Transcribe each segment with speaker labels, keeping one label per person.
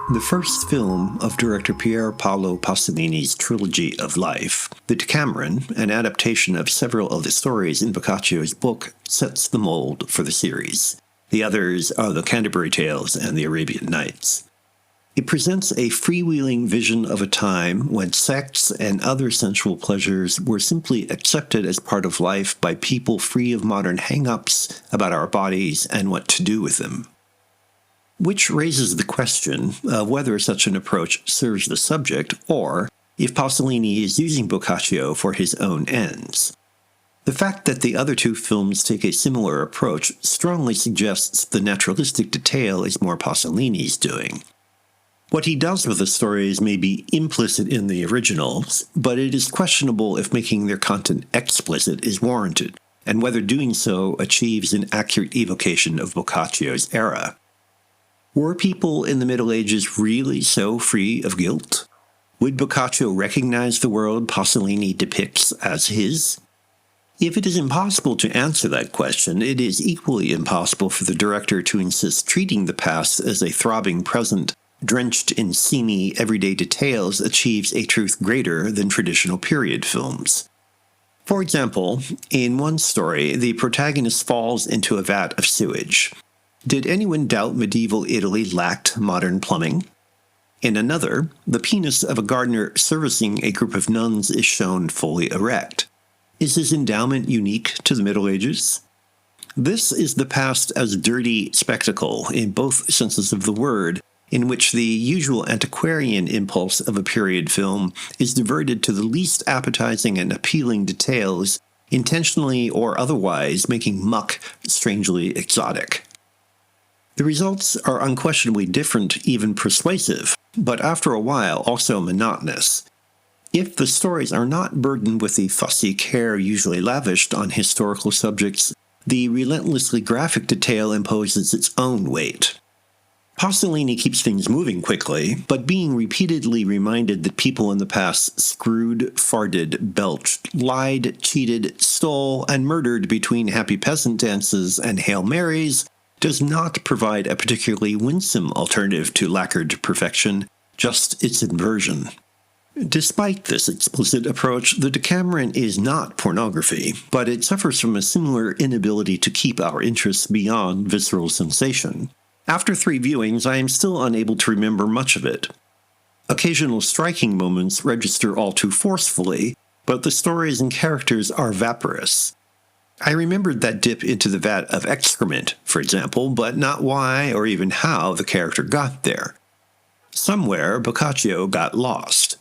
Speaker 1: The first film of director Paolo Pasolini's trilogy of life, the Decameron, an adaptation of several of the stories in Boccaccio's book, sets the mold for the series. The others are the Canterbury Tales and the Arabian Nights. It presents a freewheeling vision of a time when sex and other sensual pleasures were simply accepted as part of life by people free of modern hang-ups about our bodies and what to do with them. Which raises the question of whether such an approach serves the subject or if Pasolini is using Boccaccio for his own ends. The fact that the other two films take a similar approach strongly suggests the naturalistic detail is more Pasolini's doing. What he does with the stories may be implicit in the originals, but it is questionable if making their content explicit is warranted, and whether doing so achieves an accurate evocation of Boccaccio's era. Were people in the Middle Ages really so free of guilt? Would Boccaccio recognize the world Pasolini depicts as his? If it is impossible to answer that question, it is equally impossible for the director to insist treating the past as a throbbing present, drenched in seamy, everyday details, achieves a truth greater than traditional period films. For example, in one story, the protagonist falls into a vat of sewage. Did anyone doubt medieval Italy lacked modern plumbing? In another, the penis of a gardener servicing a group of nuns is shown fully erect. Is his endowment unique to the Middle Ages? This is the past as dirty spectacle, in both senses of the word, in which the usual antiquarian impulse of a period film is diverted to the least appetizing and appealing details, intentionally or otherwise making muck strangely exotic. The results are unquestionably different, even persuasive, but after a while also monotonous. If the stories are not burdened with the fussy care usually lavished on historical subjects, the relentlessly graphic detail imposes its own weight. Pasolini keeps things moving quickly, but being repeatedly reminded that people in the past screwed, farted, belched, lied, cheated, stole, and murdered between happy peasant dances and Hail Marys does not provide a particularly winsome alternative to lacquered perfection, just its inversion. Despite this explicit approach, the Decameron is not pornography, but it suffers from a similar inability to keep our interests beyond visceral sensation. After 3 viewings, I am still unable to remember much of it. Occasional striking moments register all too forcefully, but the stories and characters are vaporous. I remembered that dip into the vat of excrement, for example, but not why or even how the character got there. Somewhere, Boccaccio got lost.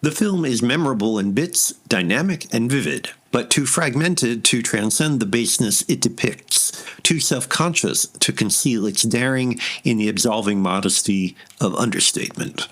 Speaker 1: The film is memorable in bits, dynamic and vivid, but too fragmented to transcend the baseness it depicts, too self-conscious to conceal its daring in the absolving modesty of understatement.